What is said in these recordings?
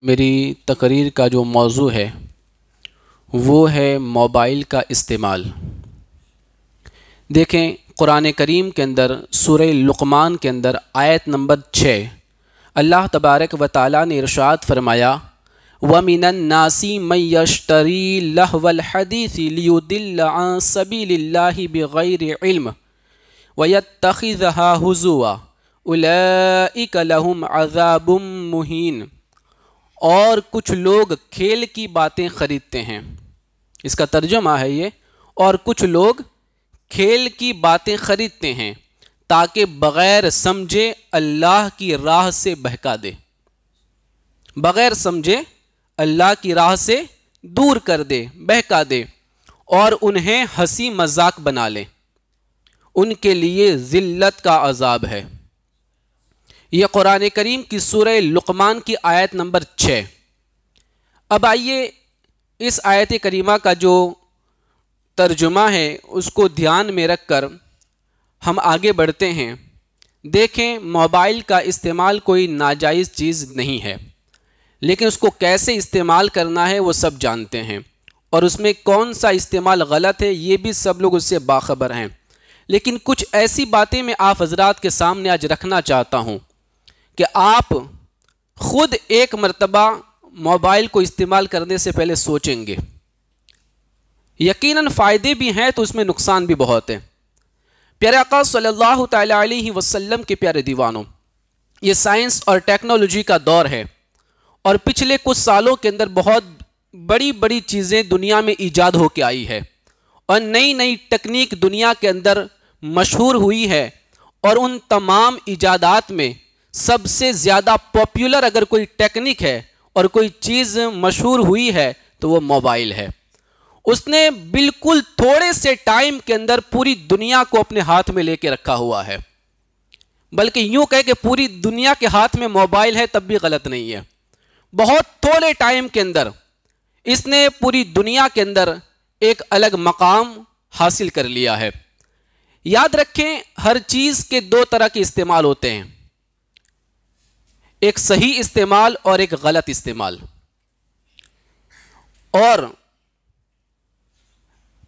میری تقریر کا جو موضوع ہے وہ ہے موبائل کا استعمال۔ دیکھیں قرآن کریم کے اندر سورہ لقمان کے اندر آیت نمبر 6 اللہ تبارک و تعالیٰ نے ارشاد فرمایا وَمِنَ النَّاسِ مَن يَشْتَرِي لَهْوَ الْحَدِيثِ لِيُضِلَّ عَن سَبِيلِ اللَّهِ بِغَيْرِ عِلْمٍ وَيَتَّخِذَهَا هُزُوًا أُولَئِكَ لَهُمْ عَذَابٌ مُّهِينٌ۔ اور کچھ لوگ کھیل کی باتیں خریدتے ہیں، اس کا ترجمہ ہے یہ، اور کچھ لوگ کھیل کی باتیں خریدتے ہیں تاکہ بغیر سمجھے اللہ کی راہ سے بہکا دے، بغیر سمجھے اللہ کی راہ سے دور کر دے، بہکا دے، اور انہیں ہنسی مذاق بنا لے، ان کے لیے ذلت کا عذاب ہے۔ یہ قرآن کریم کی سورہ لقمان کی آیت نمبر 6۔ اب آئیے اس آیت کریمہ کا جو ترجمہ ہے اس کو دھیان میں رکھ کر ہم آگے بڑھتے ہیں۔ دیکھیں موبائل کا استعمال کوئی ناجائز چیز نہیں ہے، لیکن اس کو کیسے استعمال کرنا ہے وہ سب جانتے ہیں، اور اس میں کون سا استعمال غلط ہے یہ بھی سب لوگ اس سے باخبر ہیں۔ لیکن کچھ ایسی باتیں میں آپ حضرات کے سامنے آج رکھنا چاہتا ہوں کہ آپ خود ایک مرتبہ موبائل کو استعمال کرنے سے پہلے سوچیں گے۔ یقیناً فائدے بھی ہیں تو اس میں نقصان بھی بہت ہے۔ پیارے آقا صلی اللہ تعالی علیہ وسلم کے پیارے دیوانوں، یہ سائنس اور ٹیکنالوجی کا دور ہے، اور پچھلے کچھ سالوں کے اندر بہت بڑی بڑی چیزیں دنیا میں ایجاد ہو کے آئی ہے، اور نئی نئی تکنیک دنیا کے اندر مشہور ہوئی ہے، اور ان تمام ایجادات میں سب سے زیادہ پاپولر اگر کوئی ٹیکنیک ہے اور کوئی چیز مشہور ہوئی ہے تو وہ موبائل ہے۔ اس نے بالکل تھوڑے سے ٹائم کے اندر پوری دنیا کو اپنے ہاتھ میں لے کے رکھا ہوا ہے، بلکہ یوں کہے کہ پوری دنیا کے ہاتھ میں موبائل ہے تب بھی غلط نہیں ہے۔ بہت تھوڑے ٹائم کے اندر اس نے پوری دنیا کے اندر ایک الگ مقام حاصل کر لیا ہے۔ یاد رکھیں ہر چیز کے دو طرح کے استعمال ہوتے ہیں، ایک صحیح استعمال اور ایک غلط استعمال، اور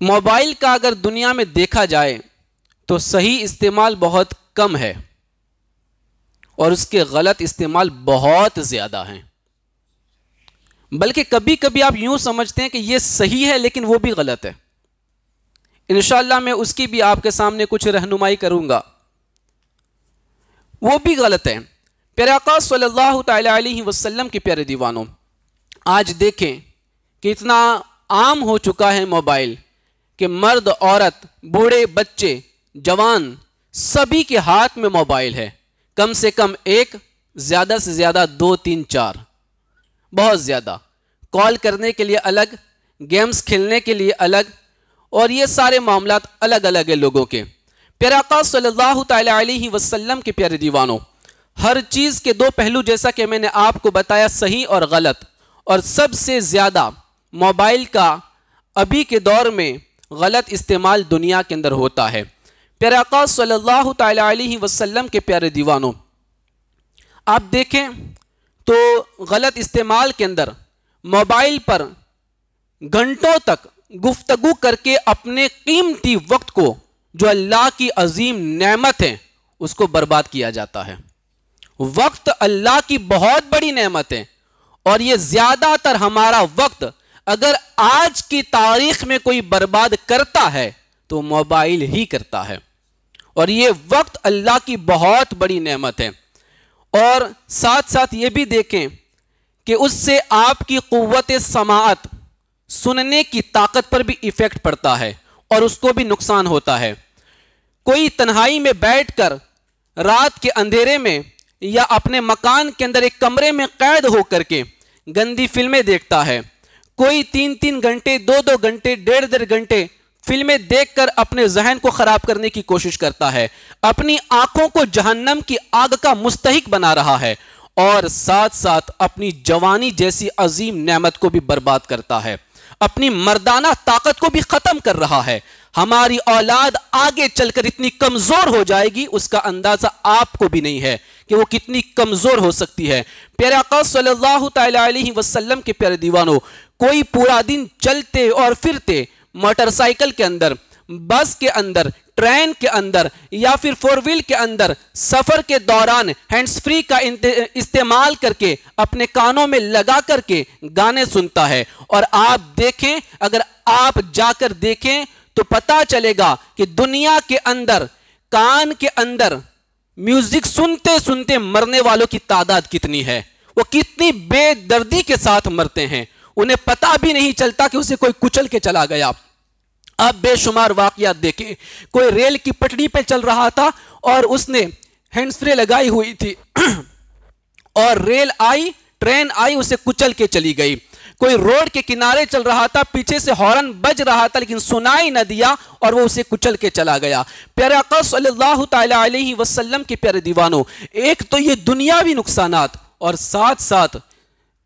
موبائل کا اگر دنیا میں دیکھا جائے تو صحیح استعمال بہت کم ہے اور اس کے غلط استعمال بہت زیادہ ہیں، بلکہ کبھی کبھی آپ یوں سمجھتے ہیں کہ یہ صحیح ہے لیکن وہ بھی غلط ہے۔ انشاءاللہ میں اس کی بھی آپ کے سامنے کچھ رہنمائی کروں گا، وہ بھی غلط ہے۔ پیارے آقا صلی اللہ تعالی علیہ وسلم کے پیارے دیوانوں، آج دیکھیں کہ اتنا عام ہو چکا ہے موبائل کہ مرد، عورت، بوڑھے، بچے، جوان سبھی کے ہاتھ میں موبائل ہے، کم سے کم ایک، زیادہ سے زیادہ 2 3 4، بہت زیادہ۔ کال کرنے کے لیے الگ، گیمز کھیلنے کے لیے الگ، اور یہ سارے معاملات الگ الگ ہیں لوگوں کے۔ پیارے آقا صلی اللہ تعالی علیہ وسلم کے پیارے دیوانوں، ہر چیز کے دو پہلو جیسا کہ میں نے آپ کو بتایا، صحیح اور غلط، اور سب سے زیادہ موبائل کا ابھی کے دور میں غلط استعمال دنیا کے اندر ہوتا ہے۔ پیارے آقا صلی اللہ تعالی علیہ وسلم کے پیارے دیوانوں، آپ دیکھیں تو غلط استعمال کے اندر موبائل پر گھنٹوں تک گفتگو کر کے اپنے قیمتی وقت کو، جو اللہ کی عظیم نعمت ہے، اس کو برباد کیا جاتا ہے۔ وقت اللہ کی بہت بڑی نعمت ہے، اور یہ زیادہ تر ہمارا وقت اگر آج کی تاریخ میں کوئی برباد کرتا ہے تو موبائل ہی کرتا ہے، اور یہ وقت اللہ کی بہت بڑی نعمت ہے۔ اور ساتھ ساتھ یہ بھی دیکھیں کہ اس سے آپ کی قوت سماعت، سننے کی طاقت پر بھی ایفیکٹ پڑتا ہے، اور اس کو بھی نقصان ہوتا ہے۔ کوئی تنہائی میں بیٹھ کر رات کے اندھیرے میں یا اپنے مکان کے اندر ایک کمرے میں قید ہو کر کے گندی فلمیں دیکھتا ہے، کوئی 3 3 گھنٹے، 2 2 گھنٹے، 1.5 گھنٹے فلمیں دیکھ کر اپنے ذہن کو خراب کرنے کی کوشش کرتا ہے، اپنی آنکھوں کو جہنم کی آگ کا مستحق بنا رہا ہے، اور ساتھ ساتھ اپنی جوانی جیسی عظیم نعمت کو بھی برباد کرتا ہے، اپنی مردانہ طاقت کو بھی ختم کر رہا ہے۔ ہماری اولاد آگے چل کر اتنی کمزور ہو جائے گی، اس کا اندازہ آپ کو بھی نہیں ہے کہ وہ کتنی کمزور ہو سکتی ہے۔ پیارے آقا صلی اللہ تعالی علیہ وسلم کے پیارے دیوانوں، کوئی پورا دن چلتے اور پھرتے، موٹر سائیکل کے اندر، بس کے اندر، ٹرین کے اندر یا پھر فور ویل کے اندر سفر کے دوران ہینڈز فری کا استعمال کر کے اپنے کانوں میں لگا کر کے گانے سنتا ہے۔ اور آپ دیکھیں، اگر آپ جا کر دیکھیں تو پتا چلے گا کہ دنیا کے اندر کان کے اندر میوزک سنتے سنتے مرنے والوں کی تعداد کتنی ہے، وہ کتنی بے دردی کے ساتھ مرتے ہیں، انہیں پتا بھی نہیں چلتا کہ اسے کوئی کچل کے چلا گیا۔ آپ بے شمار واقعات دیکھیں، کوئی ریل کی پٹڑی پہ چل رہا تھا اور اس نے ہینڈز فری لگائی ہوئی تھی اور ریل آئی، ٹرین آئی، اسے کچل کے چلی گئی۔ کوئی روڈ کے کنارے چل رہا تھا، پیچھے سے ہارن بج رہا تھا لیکن سنائی نہ دیا اور وہ اسے کچل کے چلا گیا۔ پیارے آقا صلی اللہ تعالی علیہ وسلم کے پیارے دیوانوں، ایک تو یہ دنیاوی نقصانات اور ساتھ ساتھ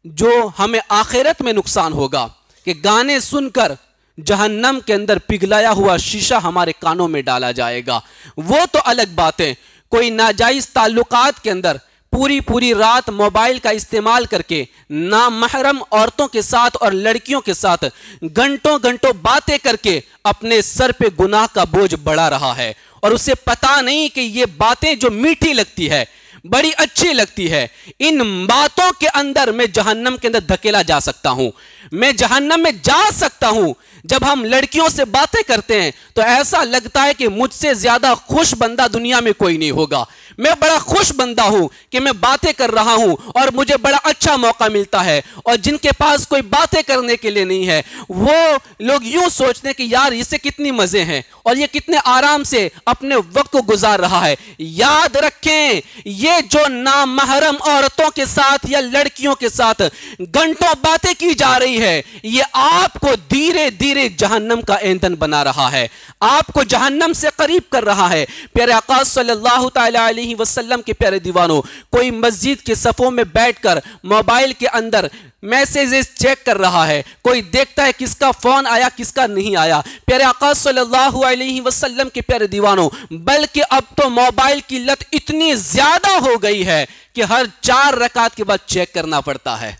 جو ہمیں آخرت میں نقصان ہوگا کہ گانے سن کر جہنم کے اندر پگھلایا ہوا شیشہ ہمارے کانوں میں ڈالا جائے گا۔ وہ تو الگ بات ہے، کوئی ناجائز تعلقات کے اندر پوری رات موبائل کا استعمال کر کے نامحرم عورتوں کے ساتھ اور لڑکیوں کے ساتھ گھنٹوں باتیں کر کے اپنے سر پہ گناہ کا بوجھ بڑھا رہا ہے، اور اسے پتا نہیں کہ یہ باتیں جو میٹھی لگتی ہے، بڑی اچھی لگتی ہے، ان باتوں کے اندر میں جہنم کے اندر دھکیلا جا سکتا ہوں، میں جہنم میں جا سکتا ہوں۔ جب ہم لڑکیوں سے باتیں کرتے ہیں تو ایسا لگتا ہے کہ مجھ سے زیادہ خوش بندہ دنیا میں کوئی نہیں ہوگا، میں بڑا خوش بندہ ہوں کہ میں باتیں کر رہا ہوں اور مجھے بڑا اچھا موقع ملتا ہے، اور جن کے پاس کوئی باتیں کرنے کے لیے نہیں ہے وہ لوگ یوں سوچتے ہیں کہ یار اسے کتنی مزے ہیں اور یہ کتنے آرام سے اپنے وقت کو گزار رہا ہے۔ یاد رکھیں، یہ جو نامحرم عورتوں کے ساتھ یا لڑکیوں کے ساتھ گھنٹوں باتیں کی جا رہی ہے، یہ آپ کو دھیرے دھیرے جہنم کا ایندھن بنا رہا ہے، آپ کو جہنم سے قریب کر رہا ہے۔ پیارے آقا صلی اللہ تعالی علیہ وسلم کے پیارے دیوانوں، کوئی مسجد کے صفوں میں بیٹھ کر موبائل کے اندر میسیجز چیک کر رہا ہے، کوئی دیکھتا ہے کس کا فون آیا کس کا نہیں آیا۔ پیارے آقا صلی اللہ علیہ وسلم کے پیارے دیوانوں، بلکہ اب تو موبائل کی لت اتنی زیادہ ہو گئی ہے کہ ہر 4 رکعت کے بعد چیک کرنا پڑتا ہے،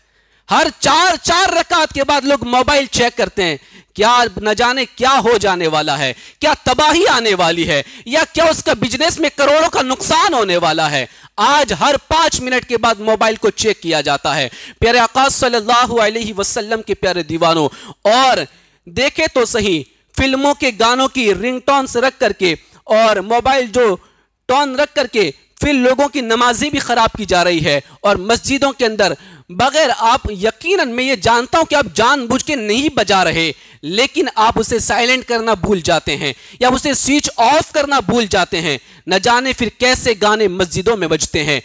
ہر 4 رکعت کے بعد لوگ موبائل چیک کرتے ہیں۔ کیا نہ جانے کیا ہو جانے والا ہے، کیا تباہی آنے والی ہے، یا کیا اس کا بزنس میں کروڑوں کا نقصان ہونے والا ہے۔ آج ہر 5 منٹ کے بعد موبائل کو چیک کیا جاتا ہے۔ پیارے آقا صلی اللہ علیہ وسلم کے پیارے دیوانوں، اور دیکھیں تو صحیح، فلموں کے گانوں کی رنگ ٹونز رکھ کر کے اور موبائل جو ٹون رکھ کر کے پھر لوگوں کی نمازیں بھی خراب کی جا رہی ہے، اور مسجدوں کے اندر بغیر آپ یقیناً میں یہ جانتا ہوں کہ آپ جان بوجھ کے نہیں بجا رہے، لیکن آپ اسے سائلنٹ کرنا بھول جاتے ہیں یا اسے سوئچ آف کرنا بھول جاتے ہیں۔ نہ جانے پھر کیسے گانے مسجدوں میں بجتے ہیں،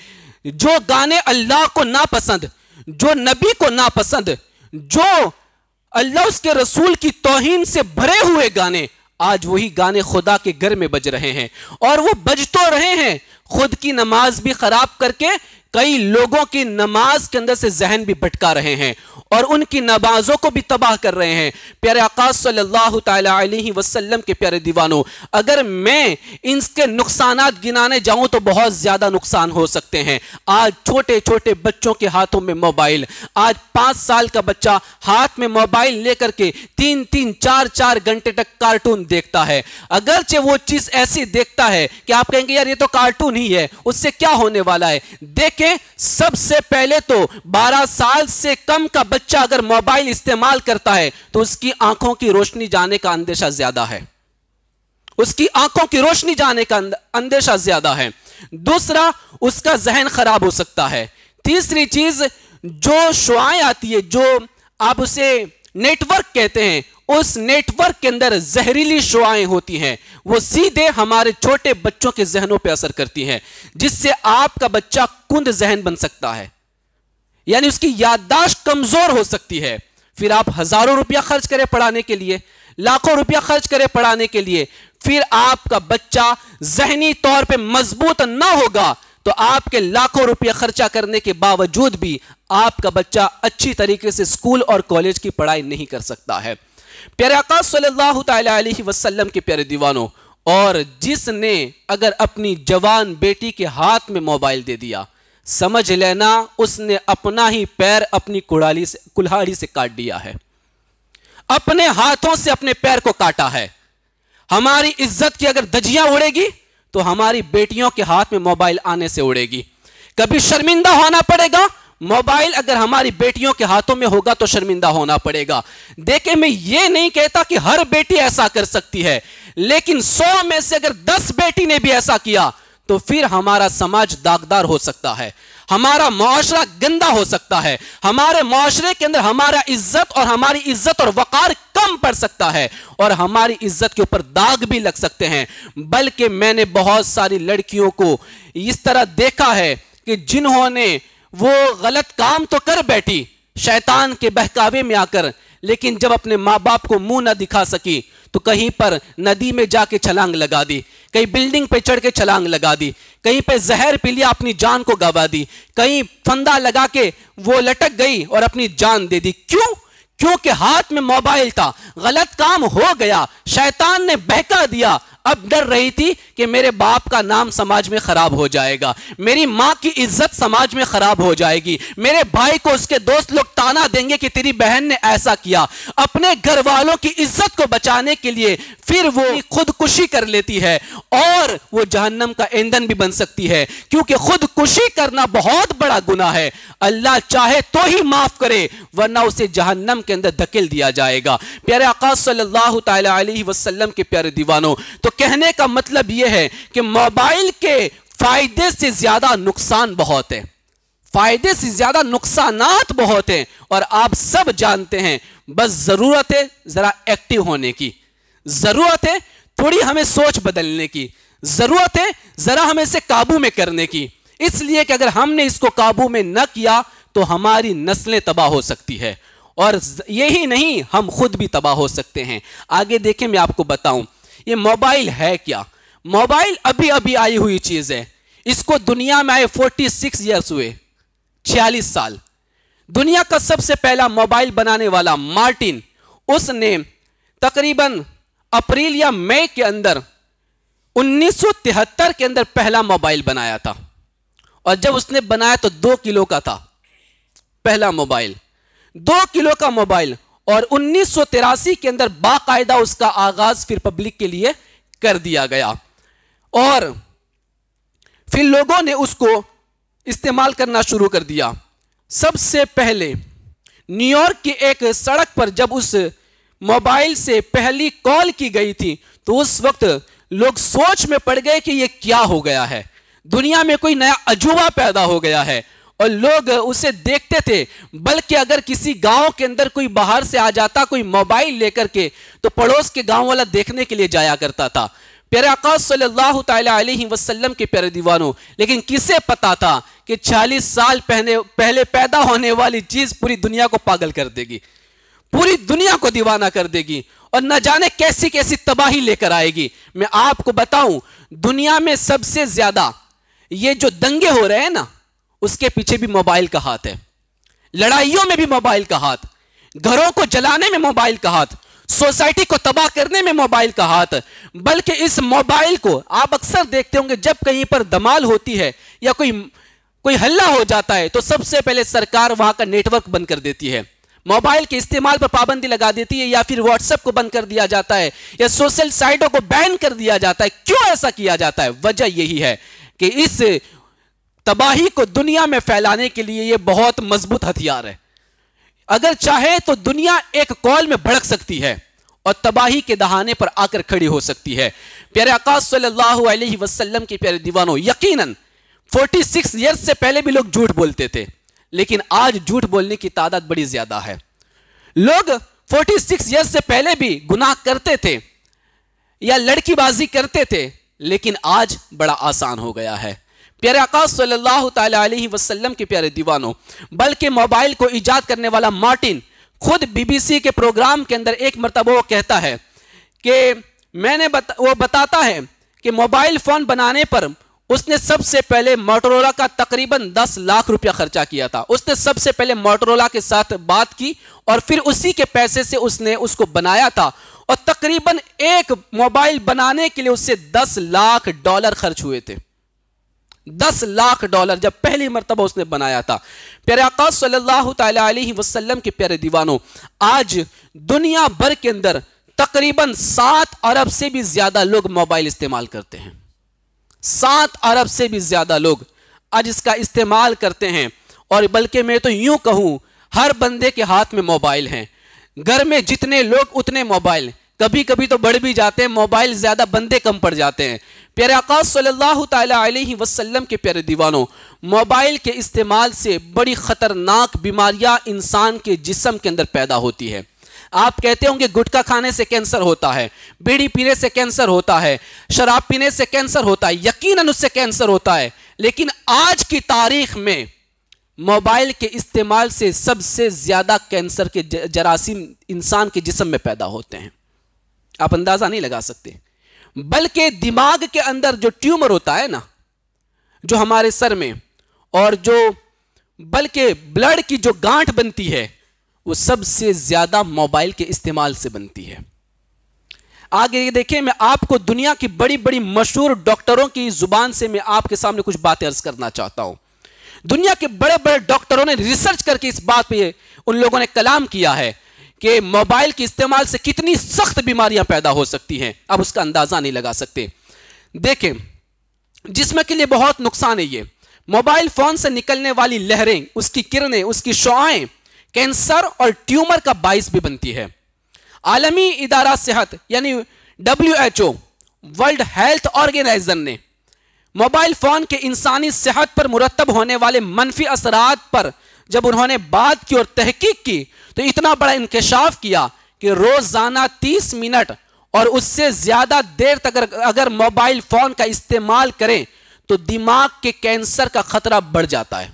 جو گانے اللہ کو ناپسند، جو نبی کو ناپسند، جو اللہ اس کے رسول کی توہین سے بھرے ہوئے گانے، آج وہی گانے خدا کے گھر میں بج رہے ہیں، اور وہ بج تو رہے ہیں، خود کی نماز بھی خراب کر کے کئی لوگوں کی نماز کے اندر سے ذہن بھی بھٹکا رہے ہیں اور ان کی نمازوں کو بھی تباہ کر رہے ہیں۔ پیارے آقا صلی اللہ تعالی علیہ وسلم کے پیارے دیوانوں، اگر میں ان کے نقصانات گنانے جاؤں تو بہت زیادہ نقصان ہو سکتے ہیں۔ آج چھوٹے چھوٹے بچوں کے ہاتھوں میں موبائل، آج 5 سال کا بچہ ہاتھ میں موبائل لے کر کے 3 4 گھنٹے تک کارٹون دیکھتا ہے۔ اگرچہ وہ چیز ایسی دیکھتا ہے کہ آپ کہیں گے یار یہ تو کارٹون ہی ہے، اس سے کیا ہونے والا ہے۔ دیکھیں، سب سے پہلے تو 12 سال سے کم کا بچہ اگر موبائل استعمال کرتا ہے تو اس کی آنکھوں کی روشنی جانے کا اندیشہ زیادہ ہے، اس کی آنکھوں کی روشنی جانے کا اندیشہ زیادہ ہے۔ دوسرا، اس کا ذہن خراب ہو سکتا ہے۔ تیسری چیز، جو شعاعیں آتی ہے، جو آپ اسے نیٹ ورک کہتے ہیں، اس نیٹ ورک کے اندر زہریلی شعاعیں ہوتی ہیں، وہ سیدھے ہمارے چھوٹے بچوں کے ذہنوں پہ اثر کرتی ہیں، جس سے آپ کا بچہ کند ذہن بن سکتا ہے، یعنی اس کی یادداشت کمزور ہو سکتی ہے۔ پھر آپ ہزاروں روپیہ خرچ کریں پڑھانے کے لیے، لاکھوں روپیہ خرچ کریں پڑھانے کے لیے، پھر آپ کا بچہ ذہنی طور پہ مضبوط نہ ہوگا تو آپ کے لاکھوں روپیہ خرچہ کرنے کے باوجود بھی آپ کا بچہ اچھی طریقے سے اسکول اور کالج کی پڑھائی نہیں کر سکتا ہے۔ پیارے آقا صلی اللہ تعالی علیہ وسلم کے پیارے دیوانوں، اور جس نے اگر اپنی جوان بیٹی کے ہاتھ میں موبائل دے دیا، سمجھ لینا اس نے اپنا ہی پیر اپنی کلہاڑی سے کاٹ دیا ہے، اپنے ہاتھوں سے اپنے پیر کو کاٹا ہے۔ ہماری عزت کی اگر دھجیاں اڑے گی تو ہماری بیٹیوں کے ہاتھ میں موبائل آنے سے اڑے گی۔ کبھی شرمندہ ہونا پڑے گا، موبائل اگر ہماری بیٹیوں کے ہاتھوں میں ہوگا تو شرمندہ ہونا پڑے گا۔ دیکھیں، میں یہ نہیں کہتا کہ ہر بیٹی ایسا کر سکتی ہے، لیکن 100 میں سے اگر 10 بیٹی نے بھی ایسا کیا تو پھر ہمارا سماج داغدار ہو سکتا ہے، ہمارا معاشرہ گندا ہو سکتا ہے، ہمارے معاشرے کے اندر ہماری عزت اور وقار کم پڑ سکتا ہے، اور ہماری عزت کے اوپر داغ بھی لگ سکتے ہیں۔ بلکہ میں نے بہت ساری لڑکیوں کو اس طرح دیکھا ہے کہ جنہوں نے وہ غلط کام تو کر بیٹھی شیطان کے بہکاوے میں آ کر، لیکن جب اپنے ماں باپ کو منہ نہ دکھا سکی تو کہیں پر ندی میں جا کے چھلانگ لگا دی، کہیں بلڈنگ پہ چڑھ کے چھلانگ لگا دی، کہیں پہ زہر پی لیا اپنی جان کو گوا دی، کہیں پھندا لگا کے وہ لٹک گئی اور اپنی جان دے دی۔ کیوں؟ کیونکہ ہاتھ میں موبائل تھا، غلط کام ہو گیا، شیطان نے بہکا دیا۔ اب ڈر رہی تھی کہ میرے باپ کا نام سماج میں خراب ہو جائے گا، میری ماں کی عزت سماج میں خراب ہو جائے گی، میرے بھائی کو اس کے دوست لوگ تانا دیں گے کہ تیری بہن نے ایسا کیا۔ اپنے گھر والوں کی عزت کو بچانے کے لیے پھر وہ خودکشی کر لیتی ہے، اور وہ جہنم کا ایندھن بھی بن سکتی ہے، کیونکہ خودکشی کرنا بہت بڑا گناہ ہے۔ اللہ چاہے تو ہی معاف کرے، ورنہ اسے جہنم کے اندر دھکیل دیا جائے گا۔ پیارے آقا صلی اللہ تعالی علیہ وسلم کے پیارے دیوانوں، تو کہنے کا مطلب یہ ہے کہ موبائل کے فائدے سے زیادہ نقصان بہت ہے، فائدے سے زیادہ نقصانات بہت ہیں، اور آپ سب جانتے ہیں۔ بس ضرورت ہے ذرا ایکٹیو ہونے کی، ضرورت ہے تھوڑی ہمیں سوچ بدلنے کی، ضرورت ہے ذرا ہمیں اسے قابو میں کرنے کی، اس لیے کہ اگر ہم نے اس کو قابو میں نہ کیا تو ہماری نسلیں تباہ ہو سکتی ہے، اور یہی نہیں ہم خود بھی تباہ ہو سکتے ہیں۔ آگے دیکھیں، میں آپ کو بتاؤں یہ موبائل ہے کیا۔ موبائل ابھی آئی ہوئی چیز ہے، اس کو دنیا میں آئے 46 ایئرس ہوئے، 46 سال۔ دنیا کا سب سے پہلا موبائل بنانے والا مارٹن، اس نے تقریباً اپریل یا مئی کے اندر 1973 کے اندر پہلا موبائل بنایا تھا، اور جب اس نے بنایا تو 2 کلو کا تھا پہلا موبائل، 2 کلو کا موبائل، اور 1983 کے اندر باقاعدہ اس کا آغاز پھر پبلک کے لیے کر دیا گیا، اور پھر لوگوں نے اس کو استعمال کرنا شروع کر دیا۔ سب سے پہلے نیو یارک کی ایک سڑک پر جب اس موبائل سے پہلی کال کی گئی تھی تو اس وقت لوگ سوچ میں پڑ گئے کہ یہ کیا ہو گیا ہے، دنیا میں کوئی نیا عجوبہ پیدا ہو گیا ہے، اور لوگ اسے دیکھتے تھے۔ بلکہ اگر کسی گاؤں کے اندر کوئی باہر سے آ جاتا کوئی موبائل لے کر کے تو پڑوس کے گاؤں والا دیکھنے کے لیے جایا کرتا تھا۔ پیارے آقا صلی اللہ تعالی علیہ وسلم کے پیارے دیوانوں، لیکن کسے پتا تھا کہ 40 سال پہلے پیدا ہونے والی چیز پوری دنیا کو پاگل کر دے گی، پوری دنیا کو دیوانہ کر دے گی، اور نہ جانے کیسی کیسی تباہی لے کر آئے گی۔ میں آپ کو بتاؤں، دنیا میں سب سے زیادہ یہ جو دنگے ہو رہے ہیں نا، اس کے پیچھے بھی موبائل کا ہاتھ ہے، لڑائیوں میں بھی موبائل کا ہاتھ، گھروں کو جلانے میں موبائل کا ہاتھ، سوسائٹی کو تباہ کرنے میں موبائل کا ہاتھ۔ بلکہ اس موبائل کو آپ اکثر دیکھتے ہوں گے، جب کہیں پر دمال ہوتی ہے یا کوئی حلہ ہو جاتا ہے تو سب سے پہلے سرکار وہاں کا نیٹ ورک بند کر دیتی ہے، موبائل کے استعمال پر پابندی لگا دیتی ہے، یا پھر واٹس ایپ کو بند کر دیا جاتا ہے، یا سوشل سائٹوں کو بین کر دیا جاتا ہے۔ کیوں ایسا کیا جاتا ہے؟ وجہ یہی ہے کہ اس تباہی کو دنیا میں پھیلانے کے لیے یہ بہت مضبوط ہتھیار ہے، اگر چاہے تو دنیا ایک کال میں بھڑک سکتی ہے اور تباہی کے دہانے پر آ کر کھڑی ہو سکتی ہے۔ پیارے آقا صلی اللہ علیہ وسلم کے پیارے دیوانوں، یقیناً 46 ایئرز سے پہلے بھی لوگ جھوٹ بولتے تھے، لیکن آج جھوٹ بولنے کی تعداد بڑی زیادہ ہے۔ لوگ 46 ایئرز سے پہلے بھی گناہ کرتے تھے یا لڑکی بازی کرتے تھے، لیکن آج بڑا آسان ہو گیا ہے۔ پیارے آقا صلی اللہ تعالی علیہ وسلم کے پیارے دیوانوں، بلکہ موبائل کو ایجاد کرنے والا مارٹن خود BBC کے پروگرام کے اندر ایک مرتبہ وہ کہتا ہے کہ وہ بتاتا ہے کہ موبائل فون بنانے پر اس نے سب سے پہلے موٹورولا کا تقریباً 10 لاکھ روپیہ خرچہ کیا تھا. اس نے سب سے پہلے موٹورولا کے ساتھ بات کی اور پھر اسی کے پیسے سے اس نے اس کو بنایا تھا, اور تقریباً ایک موبائل بنانے کے لیے اس سے $10 لاکھ خرچ ہوئے تھے. $10 لاکھ جب پہلی مرتبہ اس نے بنایا تھا. پیارے آقا صلی اللہ تعالی علیہ وسلم کے پیارے دیوانوں, آج دنیا بھر کے اندر تقریباً 7 ارب سے بھی زیادہ لوگ موبائل استعمال کرتے ہیں. 7 ارب سے بھی زیادہ لوگ آج اس کا استعمال کرتے ہیں, اور بلکہ میں تو یوں کہوں ہر بندے کے ہاتھ میں موبائل ہیں. گھر میں جتنے لوگ اتنے موبائل, کبھی کبھی تو بڑھ بھی جاتے ہیں, موبائل زیادہ بندے کم پڑ جاتے ہیں. پیارے آقا صلی اللہ تعالی علیہ وسلم کے پیارے دیوانوں, موبائل کے استعمال سے بڑی خطرناک بیماریاں انسان کے جسم کے اندر پیدا ہوتی ہے. آپ کہتے ہوں گے گٹکا کھانے سے کینسر ہوتا ہے, بیڑی پینے سے کینسر ہوتا ہے, شراب پینے سے کینسر ہوتا ہے. یقیناً اس سے کینسر ہوتا ہے, لیکن آج کی تاریخ میں موبائل کے استعمال سے سب سے زیادہ کینسر کے جراثیم انسان کے جسم میں پیدا ہوتے ہیں. آپ اندازہ نہیں لگا سکتے. بلکہ دماغ کے اندر جو ٹیومر ہوتا ہے نا, جو ہمارے سر میں, اور جو بلکہ بلڈ کی جو گانٹھ بنتی ہے, وہ سب سے زیادہ موبائل کے استعمال سے بنتی ہے. آگے دیکھیں, میں آپ کو دنیا کی بڑی بڑی مشہور ڈاکٹروں کی زبان سے میں آپ کے سامنے کچھ باتیں عرض کرنا چاہتا ہوں. دنیا کے بڑے بڑے ڈاکٹروں نے ریسرچ کر کے اس بات پہ ان لوگوں نے کلام کیا ہے کہ موبائل کے استعمال سے کتنی سخت بیماریاں پیدا ہو سکتی ہیں. اب اس کا اندازہ نہیں لگا سکتے. دیکھیں, جسم کے لیے بہت نقصان ہے یہ. موبائل فون سے نکلنے والی لہریں, اس کی کرنیں, اس کی شعاعیں کینسر اور ٹیومر کا باعث بھی بنتی ہے. عالمی ادارہ صحت یعنی WHO, ورلڈ ہیلتھ آرگنائزیشن نے موبائل فون کے انسانی صحت پر مرتب ہونے والے منفی اثرات پر جب انہوں نے بات کی اور تحقیق کی, تو اتنا بڑا انکشاف کیا کہ روزانہ 30 منٹ اور اس سے زیادہ دیر تک اگر موبائل فون کا استعمال کریں تو دماغ کے کینسر کا خطرہ بڑھ جاتا ہے.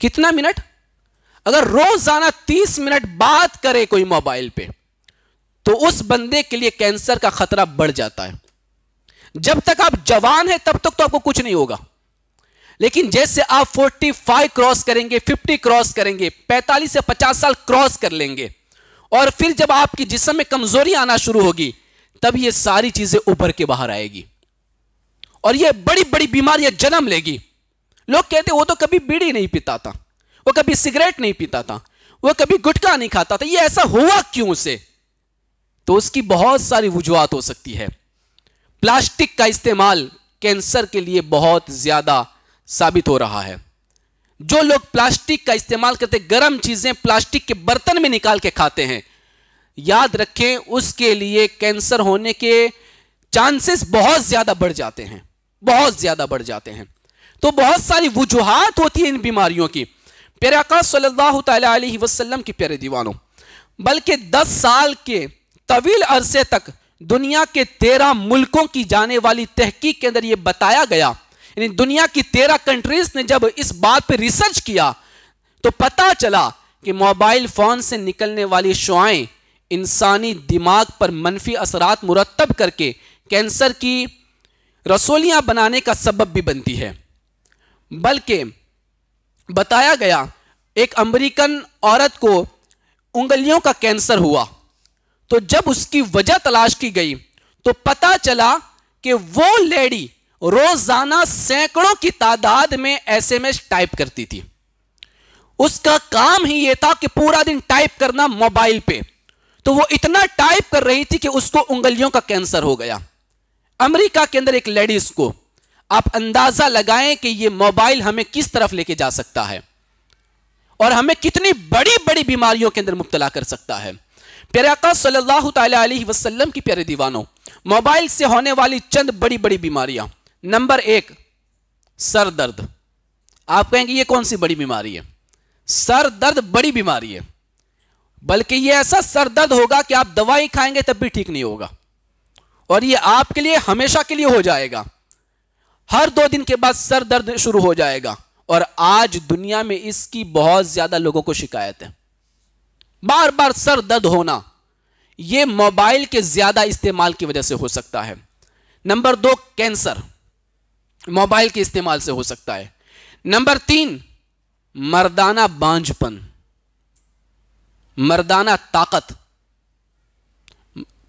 کتنا منٹ؟ اگر روزانہ 30 منٹ بات کرے کوئی موبائل پہ, تو اس بندے کے لیے کینسر کا خطرہ بڑھ جاتا ہے. جب تک آپ جوان ہیں تب تک تو آپ کو کچھ نہیں ہوگا, لیکن جیسے آپ 45 کراس کریں گے, 50 کراس کریں گے, 45 سے 50 سال کراس کر لیں گے, اور پھر جب آپ کی جسم میں کمزوری آنا شروع ہوگی, تب یہ ساری چیزیں ابھر کے باہر آئے گی اور یہ بڑی بڑی بیماریاں جنم لے گی. لوگ کہتے وہ تو کبھی بیڑی نہیں پیتا تھا, وہ کبھی سگریٹ نہیں پیتا تھا, وہ کبھی گٹکا نہیں کھاتا تھا, یہ ایسا ہوا کیوں اسے؟ تو اس کی بہت ساری وجوہات ہو سکتی ہے. پلاسٹک کا استعمال کینسر کے لیے بہت زیادہ ثابت ہو رہا ہے. جو لوگ پلاسٹک کا استعمال کرتے, گرم چیزیں پلاسٹک کے برتن میں نکال کے کھاتے ہیں, یاد رکھیں اس کے لیے کینسر ہونے کے چانسز بہت زیادہ بڑھ جاتے ہیں, بہت زیادہ بڑھ جاتے ہیں. تو بہت ساری وجوہات ہوتی ہیں ان بیماریوں کی. پیارے آقا صلی اللہ تعالی علیہ وسلم کی پیارے دیوانوں, بلکہ 10 سال کے طویل عرصے تک دنیا کے 13 ملکوں کی جانے والی تحقیق کے اندر یہ بتایا گیا, یعنی دنیا کی 13 کنٹریز نے جب اس بات پہ ریسرچ کیا تو پتا چلا کہ موبائل فون سے نکلنے والی شعاعیں انسانی دماغ پر منفی اثرات مرتب کر کے کینسر کی رسولیاں بنانے کا سبب بھی بنتی ہے. بلکہ بتایا گیا ایک امریکن عورت کو انگلیوں کا کینسر ہوا, تو جب اس کی وجہ تلاش کی گئی تو پتا چلا کہ وہ لیڈی روزانہ سینکڑوں کی تعداد میں SMS ٹائپ کرتی تھی. اس کا کام ہی یہ تھا کہ پورا دن ٹائپ کرنا موبائل پہ, تو وہ اتنا ٹائپ کر رہی تھی کہ اس کو انگلیوں کا کینسر ہو گیا. امریکہ کے اندر ایک لیڈیز کو, آپ اندازہ لگائیں کہ یہ موبائل ہمیں کس طرف لے کے جا سکتا ہے اور ہمیں کتنی بڑی بڑی بیماریوں کے اندر مبتلا کر سکتا ہے. پیارے آقا صلی اللہ تعالی علیہ وسلم کی پیارے دیوانوں, موبائل سے ہونے والی چند بڑی بڑی بیماریاں. نمبر 1, سر درد. آپ کہیں گے یہ کون سی بڑی بیماری ہے؟ سر درد بڑی بیماری ہے, بلکہ یہ ایسا سر درد ہوگا کہ آپ دوائی کھائیں گے تب بھی ٹھیک نہیں ہوگا, اور یہ آپ کے لیے ہمیشہ کے لیے ہو جائے گا. ہر 2 دن کے بعد سر درد شروع ہو جائے گا, اور آج دنیا میں اس کی بہت زیادہ لوگوں کو شکایت ہے. بار بار سر درد ہونا یہ موبائل کے زیادہ استعمال کی وجہ سے ہو سکتا ہے. Number 2, cancer. موبائل کے استعمال سے ہو سکتا ہے۔ نمبر 3، مردانہ بانجھ پن، مردانہ طاقت،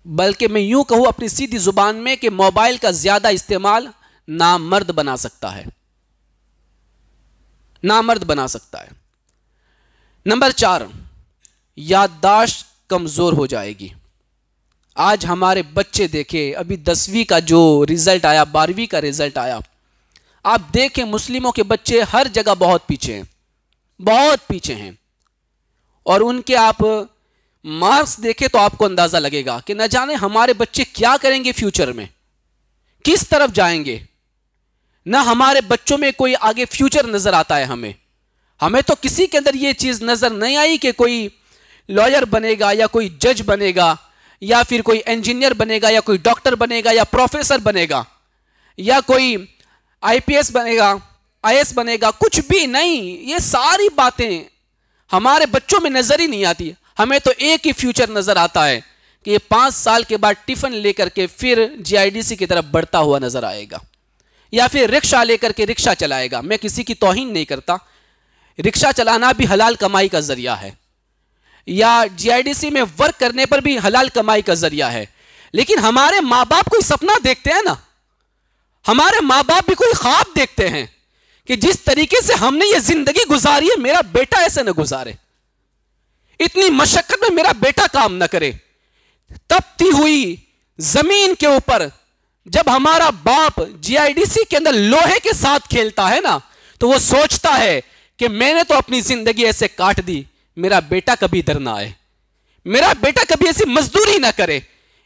بلکہ میں یوں کہوں اپنی سیدھی زبان میں کہ موبائل کا زیادہ استعمال نامرد بنا سکتا ہے، نامرد بنا سکتا ہے۔ نمبر 4، یادداشت کمزور ہو جائے گی۔ آج ہمارے بچے دیکھیں، ابھی 10ویں کا جو رزلٹ آیا، 12ویں کا رزلٹ آیا، آپ دیکھیں مسلموں کے بچے ہر جگہ بہت پیچھے ہیں، بہت پیچھے ہیں، اور ان کے آپ مارکس دیکھیں تو آپ کو اندازہ لگے گا کہ نہ جانے ہمارے بچے کیا کریں گے فیوچر میں، کس طرف جائیں گے۔ نہ ہمارے بچوں میں کوئی آگے فیوچر نظر آتا ہے، ہمیں تو کسی کے اندر یہ چیز نظر نہیں آئی کہ کوئی لائر بنے گا یا کوئی جج بنے گا یا پھر کوئی انجینئر بنے گا یا کوئی ڈاکٹر بنے گا یا پروفیسر بنے گا یا کوئی آئی پی ایس بنے گا، آئی ایس بنے گا، کچھ بھی نہیں۔ یہ ساری باتیں ہمارے بچوں میں نظر ہی نہیں آتی۔ ہمیں تو ایک ہی فیوچر نظر آتا ہے کہ یہ 5 سال کے بعد ٹفن لے کر کے پھر GIDC کی طرف بڑھتا ہوا نظر آئے گا، یا پھر رکشہ لے کر کے رکشہ چلائے گا۔ میں کسی کی توہین نہیں کرتا، رکشہ چلانا بھی حلال کمائی کا ذریعہ ہے، یا GIDC میں ورک کرنے پر بھی حلال کمائی کا ذریعہ ہے، لیکن ہمارے ماں باپ کوئی سپنا دیکھتے ہیں نا، ہمارے ماں باپ بھی کوئی خواب دیکھتے ہیں کہ جس طریقے سے ہم نے یہ زندگی گزاری ہے میرا بیٹا ایسے نہ گزارے، اتنی مشقت میں میرا بیٹا کام نہ کرے۔ تپتی ہوئی زمین کے اوپر جب ہمارا باپ GIDC کے اندر لوہے کے ساتھ کھیلتا ہے نا، تو وہ سوچتا ہے کہ میں نے تو اپنی زندگی ایسے کاٹ دی، میرا بیٹا کبھی ادھر نہ آئے، میرا بیٹا کبھی ایسی مزدوری نہ کرے۔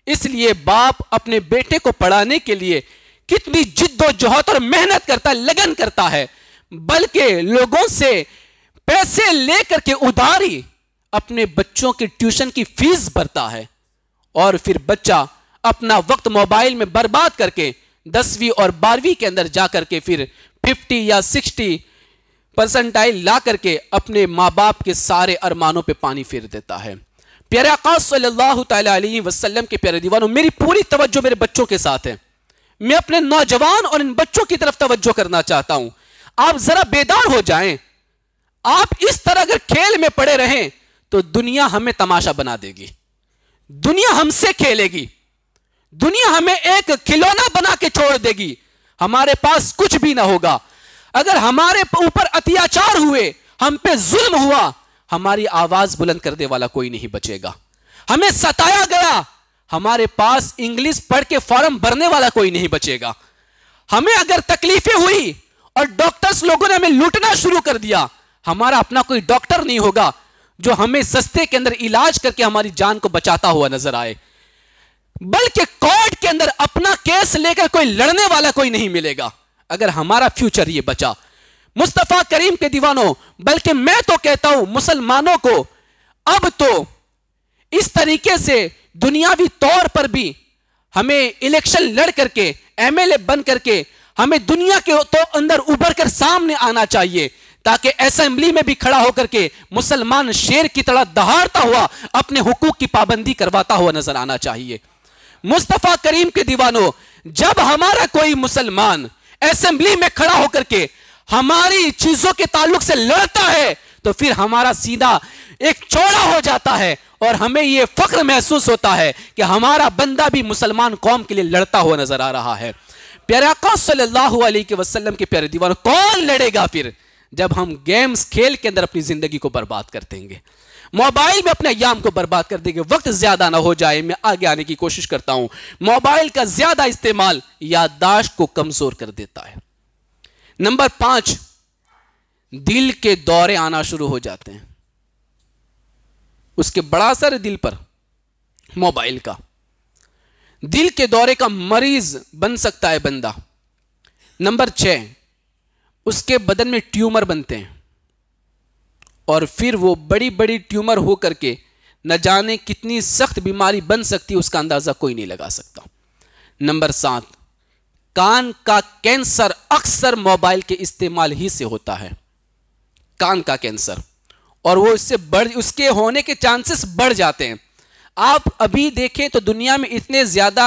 اس لیے باپ اپنے بیٹے کو پڑھانے کے لیے کتنی جد و جہد اور محنت کرتا ہے، لگن کرتا ہے، بلکہ لوگوں سے پیسے لے کر کے ادھاری اپنے بچوں کی ٹیوشن کی فیس بھرتا ہے، اور پھر بچہ اپنا وقت موبائل میں برباد کر کے 10ویں اور 12ویں کے اندر جا کر کے پھر 50 یا 60% لا کر کے اپنے ماں باپ کے سارے ارمانوں پہ پانی پھیر دیتا ہے۔ پیارے آقا صلی اللہ تعالی علیہ وسلم کے پیارے دیوانوں، میری پوری توجہ میرے بچوں کے ساتھ ہے، میں اپنے نوجوان اور ان بچوں کی طرف توجہ کرنا چاہتا ہوں۔ آپ ذرا بیدار ہو جائیں، آپ اس طرح اگر کھیل میں پڑے رہیں تو دنیا ہمیں تماشا بنا دے گی، دنیا ہم سے کھیلے گی، دنیا ہمیں ایک کھلونا بنا کے چھوڑ دے گی، ہمارے پاس کچھ بھی نہ ہوگا۔ اگر ہمارے اوپر اتیاچار ہوئے، ہم پہ ظلم ہوا، ہماری آواز بلند کرنے والا کوئی نہیں بچے گا۔ ہمیں ستایا گیا، ہمارے پاس انگلش پڑھ کے فارم بھرنے والا کوئی نہیں بچے گا۔ ہمیں اگر تکلیفیں ہوئی اور ڈاکٹرز لوگوں نے ہمیں لوٹنا شروع کر دیا، ہمارا اپنا کوئی ڈاکٹر نہیں ہوگا جو ہمیں سستے کے اندر علاج کر کے ہماری جان کو بچاتا ہوا نظر آئے، بلکہ کورٹ کے اندر اپنا کیس لے کر کوئی لڑنے والا کوئی نہیں ملے گا اگر ہمارا فیوچر یہ بچا۔ مصطفیٰ کریم کے دیوانوں، بلکہ میں تو کہتا ہوں مسلمانوں کو اب تو اس طریقے سے دنیاوی طور پر بھی ہمیں الیکشن لڑ کر کے MLA بن کر کے ہمیں دنیا کے تو اندر ابھر کر سامنے آنا چاہیے، تاکہ اسمبلی میں بھی کھڑا ہو کر کے مسلمان شیر کی طرح دہاڑتا ہوا اپنے حقوق کی پابندی کرواتا ہوا نظر آنا چاہیے۔ مصطفیٰ کریم کے دیوانوں، جب ہمارا کوئی مسلمان اسمبلی میں کھڑا ہو کر کے ہماری چیزوں کے تعلق سے لڑتا ہے تو پھر ہمارا سینہ ایک چوڑا ہو جاتا ہے اور ہمیں یہ فخر محسوس ہوتا ہے کہ ہمارا بندہ بھی مسلمان قوم کے لیے لڑتا ہوا نظر آ رہا ہے۔ پیارے آقا صلی اللہ علیہ وسلم کے پیارے دیوانوں، کون لڑے گا پھر جب ہم گیمز کھیل کے اندر اپنی زندگی کو برباد کر دیں گے، موبائل میں اپنے ایام کو برباد کر دیں گے؟ وقت زیادہ نہ ہو جائے، میں آگے آنے کی کوشش کرتا ہوں۔ موبائل کا زیادہ استعمال یادداشت کو کمزور کر دیتا ہے۔ نمبر 5، دل کے دورے آنا شروع ہو جاتے ہیں، اس کے بڑا اثر ہے دل پر موبائل کا۔ دل کے دورے کا مریض بن سکتا ہے بندہ۔ نمبر 6، اس کے بدن میں ٹیومر بنتے ہیں، اور پھر وہ بڑی بڑی ٹیومر ہو کر کے نہ جانے کتنی سخت بیماری بن سکتی ہے، اس کا اندازہ کوئی نہیں لگا سکتا۔ نمبر 7، کان کا کینسر اکثر موبائل کے استعمال ہی سے ہوتا ہے، کان کا کینسر، اور وہ اس کے ہونے کے چانسز بڑھ جاتے ہیں۔ آپ ابھی دیکھیں تو دنیا میں اتنے زیادہ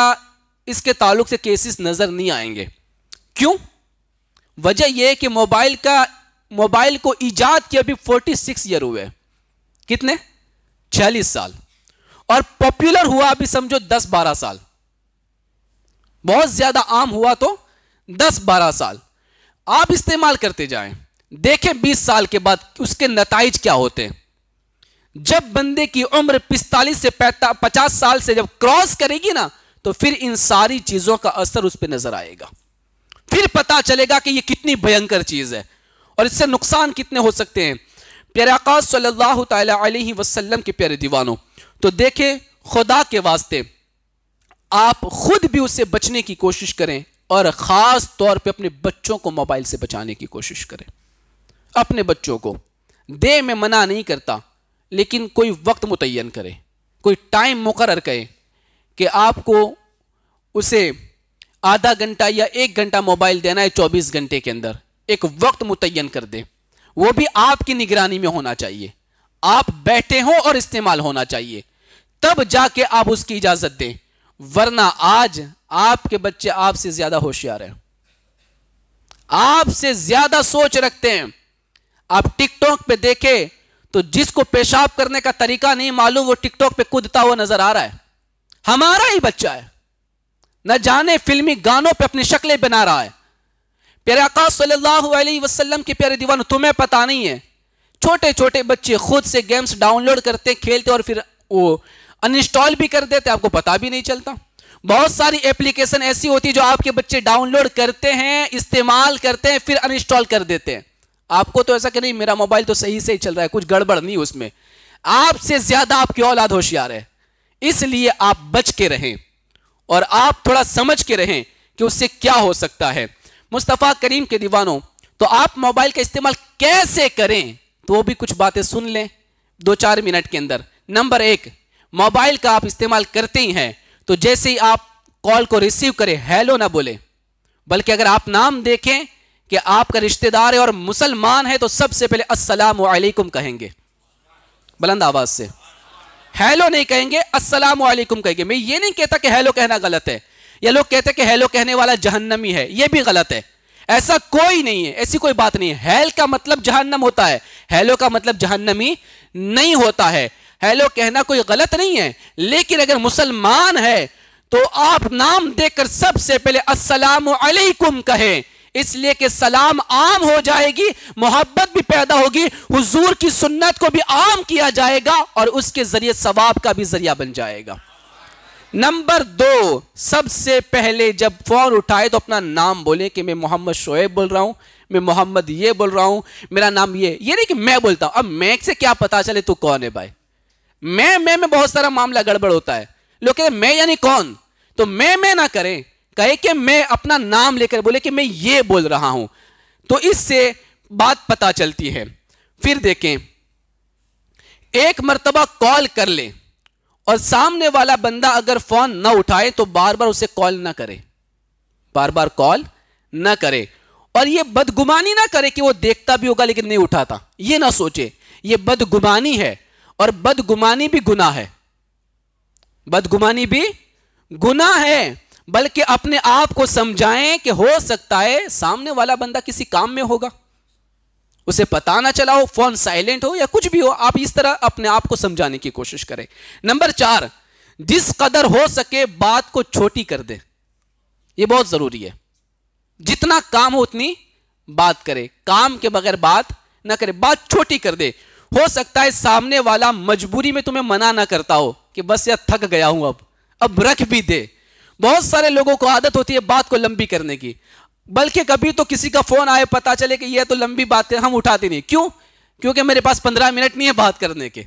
اس کے تعلق سے کیسز نظر نہیں آئیں گے۔ کیوں؟ وجہ یہ ہے کہ موبائل کو ایجاد کیا ابھی 46 ایئر ہوئے. کتنے؟ 46 سال. اور پاپولر ہوا ابھی سمجھو 10-12 سال. بہت زیادہ عام ہوا تو 10-12 سال. آپ استعمال کرتے جائیں, دیکھیں 20 سال کے بعد اس کے نتائج کیا ہوتے ہیں. جب بندے کی عمر 45 سے 50 سال سے جب کراس کرے گی نا, تو پھر ان ساری چیزوں کا اثر اس پہ نظر آئے گا. پھر پتا چلے گا کہ یہ کتنی بھینکر چیز ہے اور اس سے نقصان کتنے ہو سکتے ہیں. پیارے آقا صلی اللہ تعالی علیہ وسلم کے پیارے دیوانوں, تو دیکھیں خدا کے واسطے آپ خود بھی اس سے بچنے کی کوشش کریں, اور خاص طور پہ اپنے بچوں کو موبائل سے بچانے کی کوشش کریں. اپنے بچوں کو دے, میں منع نہیں کرتا, لیکن کوئی وقت متعین کرے, کوئی ٹائم مقرر کرے کہ آپ کو اسے آدھا گھنٹہ یا 1 گھنٹہ موبائل دینا ہے 24 گھنٹے کے اندر. ایک وقت متعین کر دیں, وہ بھی آپ کی نگرانی میں ہونا چاہیے, آپ بیٹھے ہوں اور استعمال ہونا چاہیے, تب جا کے آپ اس کی اجازت دیں. ورنہ آج آپ کے بچے آپ سے زیادہ ہوشیار ہیں, آپ سے زیادہ سوچ رکھتے ہیں. آپ ٹک ٹاک پہ دیکھیں تو جس کو پیشاب کرنے کا طریقہ نہیں معلوم, وہ ٹک ٹاک پہ کودتا ہوا نظر آ رہا ہے. ہمارا ہی بچہ ہے, نہ جانے فلمی گانوں پہ اپنی شکلیں بنا رہا ہے. پیارے آقا صلی اللہ علیہ وسلم کے پیارے دیوانوں, تمہیں پتا نہیں ہے, چھوٹے چھوٹے بچے خود سے گیمز ڈاؤن لوڈ کرتے, کھیلتے اور پھر وہ انسٹال بھی کر دیتے, آپ کو پتا بھی نہیں چلتا. بہت ساری اپلیکیشن ایسی ہوتی جو آپ کے بچے ڈاؤن لوڈ کرتے ہیں, استعمال کرتے ہیں, پھر انسٹال کر دیتے ہیں. آپ کو تو ایسا کہ نہیں میرا موبائل تو صحیح سے ہی چل رہا ہے, کچھ گڑبڑ نہیں اس میں. آپ سے زیادہ آپ کی اولاد ہوشیار ہے, اس لیے آپ بچ کے رہیں اور آپ تھوڑا سمجھ کے رہیں کہ اس سے کیا ہو سکتا ہے. مصطفیٰ کریم کے دیوانوں, تو آپ موبائل کا استعمال کیسے کریں, تو وہ بھی کچھ باتیں سن لیں 2-4 منٹ کے اندر. نمبر 1, موبائل کا آپ استعمال کرتے ہی ہیں تو جیسے ہی آپ کال کو ریسیو کریں ہیلو نہ بولیں, بلکہ اگر آپ نام دیکھیں کہ آپ کا رشتہ دار ہے اور مسلمان ہے تو سب سے پہلے السلام علیکم کہیں گے, بلند آواز سے. ہیلو نہیں کہیں گے, السلام علیکم کہیں گے. میں یہ نہیں کہتا کہ ہیلو کہنا غلط ہے, یا لوگ کہتے ہیں کہ ہیلو کہنے والا جہنمی ہے, یہ بھی غلط ہے. ایسا کوئی نہیں ہے, ایسی کوئی بات نہیں ہے. ہیل کا مطلب جہنم ہوتا ہے, ہیلو کا مطلب جہنمی نہیں ہوتا ہے. ہیلو کہنا کوئی غلط نہیں ہے, لیکن اگر مسلمان ہے تو آپ نام دیکھ کر سب سے پہلے السلام علیکم کہیں, اس لیے کہ سلام عام ہو جائے گی, محبت بھی پیدا ہوگی, حضور کی سنت کو بھی عام کیا جائے گا اور اس کے ذریعے ثواب کا بھی ذریعہ بن جائے گا. نمبر 2, سب سے پہلے جب فون اٹھائے تو اپنا نام بولیں کہ میں محمد شعیب بول رہا ہوں, میں محمد یہ بول رہا ہوں, میرا نام یہ نہیں کہ میں بولتا ہوں. اب میں سے کیا پتا چلے تو کون ہے بھائی, میں بہت سارا معاملہ گڑبڑ ہوتا ہے. لوگ کہتے ہیں میں یعنی کون, تو میں نہ کریں, کہے کہ میں اپنا نام لے کر بولے کہ میں یہ بول رہا ہوں, تو اس سے بات پتا چلتی ہے. پھر دیکھیں, ایک مرتبہ کال کر لیں اور سامنے والا بندہ اگر فون نہ اٹھائے تو بار بار اسے کال نہ کرے, بار بار کال نہ کرے. اور یہ بدگمانی نہ کرے کہ وہ دیکھتا بھی ہوگا لیکن نہیں اٹھاتا, یہ نہ سوچے, یہ بدگمانی ہے, اور بدگمانی بھی گناہ ہے, بدگمانی بھی گناہ ہے. بلکہ اپنے آپ کو سمجھائیں کہ ہو سکتا ہے سامنے والا بندہ کسی کام میں ہوگا, اسے پتا نہ چلا ہو, فون سائلنٹ ہو یا کچھ بھی ہو. آپ اس طرح اپنے آپ کو سمجھانے کی کوشش کریں. نمبر 4, جس قدر ہو سکے بات کو چھوٹی کر دے, یہ بہت ضروری ہے. جتنا کام ہو اتنی بات کرے, کام کے بغیر بات نہ کرے, بات چھوٹی کر دے. ہو سکتا ہے سامنے والا مجبوری میں تمہیں منع نہ کرتا ہو کہ بس یار تھک گیا ہوں, اب رکھ بھی دے. بہت سارے لوگوں کو عادت ہوتی ہے بات کو لمبی کرنے کی, بلکہ کبھی تو کسی کا فون آئے پتا چلے کہ یہ تو لمبی بات ہے, ہم اٹھاتے نہیں. کیوں؟ کیونکہ میرے پاس 15 منٹ نہیں ہے بات کرنے کے,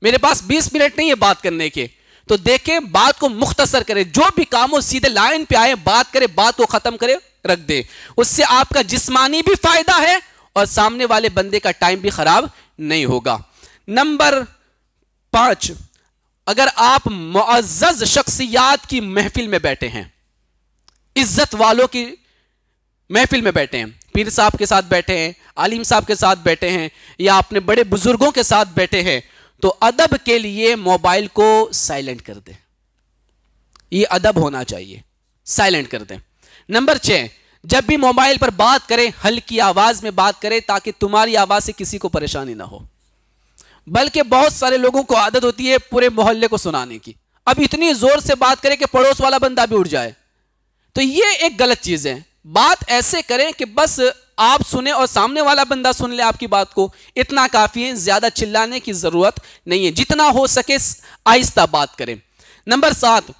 میرے پاس 20 منٹ نہیں ہے بات کرنے کے. تو دیکھیں بات کو مختصر کرے, جو بھی کام ہو سیدھے لائن پہ آئے, بات کرے, بات کو ختم کرے, رکھ دے. اس سے آپ کا جسمانی بھی فائدہ ہے اور سامنے والے بندے کا ٹائم بھی خراب نہیں ہوگا. نمبر 5, اگر آپ معزز شخصیات کی محفل میں بیٹھے ہیں, عزت والوں کی محفل میں بیٹھے ہیں, پیر صاحب کے ساتھ بیٹھے ہیں, عالم صاحب کے ساتھ بیٹھے ہیں, یا اپنے بڑے بزرگوں کے ساتھ بیٹھے ہیں, تو ادب کے لیے موبائل کو سائلنٹ کر دیں. یہ ادب ہونا چاہیے, سائلنٹ کر دیں. نمبر 6, جب بھی موبائل پر بات کریں ہلکی آواز میں بات کریں تاکہ تمہاری آواز سے کسی کو پریشانی نہ ہو. بلکہ بہت سارے لوگوں کو عادت ہوتی ہے پورے محلے کو سنانے کی. اب اتنی زور سے بات کریں کہ پڑوس والا بندہ بھی اٹھ جائے, تو یہ ایک غلط چیز ہے. بات ایسے کریں کہ بس آپ سنیں اور سامنے والا بندہ سن لے آپ کی بات کو, اتنا کافی ہے, زیادہ چلانے کی ضرورت نہیں ہے. جتنا ہو سکے آہستہ بات کریں. نمبر 7,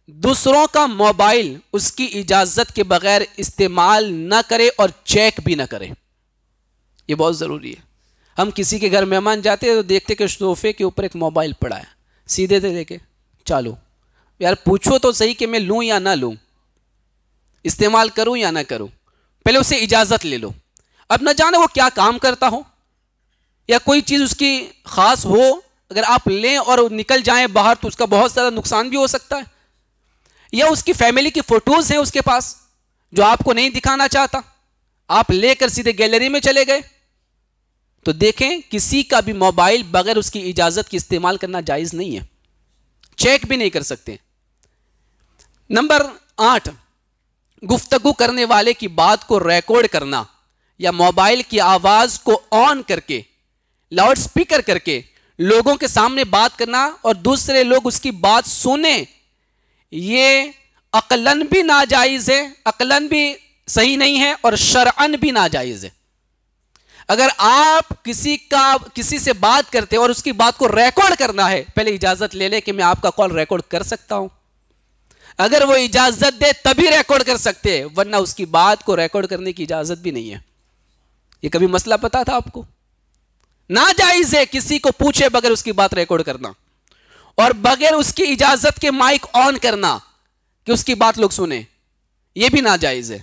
دوسروں کا موبائل اس کی اجازت کے بغیر استعمال نہ کرے اور چیک بھی نہ کرے. یہ بہت ضروری ہے. ہم کسی کے گھر مہمان جاتے ہیں تو دیکھتے کہ صوفے کے اوپر ایک موبائل پڑا ہے, سیدھے سے لے کے چالو. یار پوچھو تو صحیح کہ میں لوں یا نہ لوں, استعمال کروں یا نہ کروں, پہلے اسے اجازت لے لو. اب نہ جانے وہ کیا کام کرتا ہو یا کوئی چیز اس کی خاص ہو, اگر آپ لیں اور نکل جائیں باہر تو اس کا بہت زیادہ نقصان بھی ہو سکتا ہے. یا اس کی فیملی کی فوٹوز ہیں اس کے پاس جو آپ کو نہیں دکھانا چاہتا, آپ لے کر سیدھے گیلری میں چلے گئے, تو دیکھیں کسی کا بھی موبائل بغیر اس کی اجازت کی استعمال کرنا جائز نہیں ہے, چیک بھی نہیں کر سکتے. نمبر 8, گفتگو کرنے والے کی بات کو ریکارڈ کرنا یا موبائل کی آواز کو آن کر کے لاؤڈ سپیکر کر کے لوگوں کے سامنے بات کرنا اور دوسرے لوگ اس کی بات سنیں, یہ عقلاً بھی ناجائز ہے, عقلاً بھی صحیح نہیں ہے اور شرعاً بھی ناجائز ہے. اگر آپ کسی سے بات کرتے اور اس کی بات کو ریکارڈ کرنا ہے, پہلے اجازت لے لے کہ میں آپ کا کال ریکارڈ کر سکتا ہوں. اگر وہ اجازت دے تبھی ریکارڈ کر سکتے, ورنہ اس کی بات کو ریکارڈ کرنے کی اجازت بھی نہیں ہے. یہ کبھی مسئلہ پتا تھا آپ کو؟ ناجائز ہے کسی کو پوچھے بغیر اس کی بات ریکارڈ کرنا اور بغیر اس کی اجازت کے مائک آن کرنا کہ اس کی بات لوگ سنیں, یہ بھی ناجائز ہے.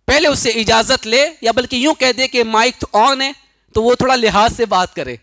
پہلے اس سے اجازت لے, یا بلکہ یوں کہہ دے کہ مائک آن ہے تو وہ تھوڑا لحاظ سے بات کرے.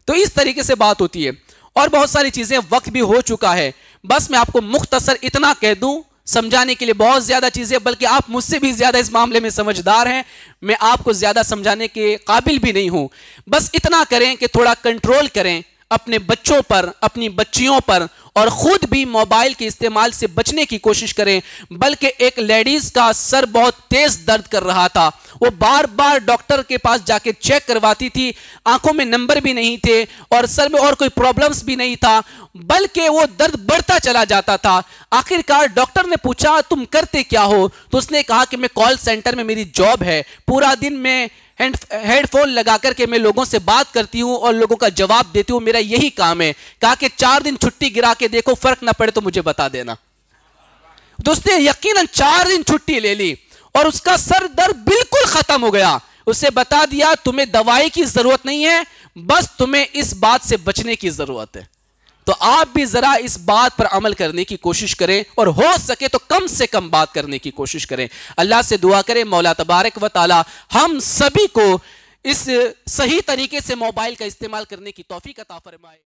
تو اس طریقے سے بات ہوتی ہے. اور بہت ساری چیزیں, وقت بھی ہو چکا ہے, بس میں آپ کو مختصر اتنا کہہ دوں, سمجھانے کے لیے بہت زیادہ چیزیں, بلکہ آپ مجھ سے بھی زیادہ اس معاملے میں سمجھدار ہیں, میں آپ کو زیادہ سمجھانے کے قابل بھی نہیں ہوں. بس اتنا کریں کہ تھوڑا کنٹرول کریں اپنے بچوں پر, اپنی بچیوں پر, اور خود بھی موبائل کے استعمال سے بچنے کی کوشش کریں. بلکہ ایک لیڈیز کا سر بہت تیز درد کر رہا تھا, وہ بار بار ڈاکٹر کے پاس جا کے چیک کرواتی تھی, آنکھوں میں نمبر بھی نہیں تھے اور سر میں اور کوئی پرابلمز بھی نہیں تھا, بلکہ وہ درد بڑھتا چلا جاتا تھا. آخر کار ڈاکٹر نے پوچھا تم کرتے کیا ہو, تو اس نے کہا کہ میں کال سینٹر میں میری جاب ہے, پورا دن میں ہیڈ فون لگا کر کے میں لوگوں سے بات کرتی ہوں اور لوگوں کا جواب دیتی ہوں, میرا یہی کام ہے. کہا کہ 4 دن چھٹی گرا کے دیکھو, فرق نہ پڑے تو مجھے بتا دینا. تو اس نے یقیناً 4 دن چھٹی لے لی اور اس کا سر درد بالکل ختم ہو گیا. اسے بتا دیا تمہیں دوائی کی ضرورت نہیں ہے, بس تمہیں اس بات سے بچنے کی ضرورت ہے. تو آپ بھی ذرا اس بات پر عمل کرنے کی کوشش کریں اور ہو سکے تو کم سے کم بات کرنے کی کوشش کریں. اللہ سے دعا کریں مولا تبارک و تعالی ہم سبھی کو اس صحیح طریقے سے موبائل کا استعمال کرنے کی توفیق عطا فرمائے.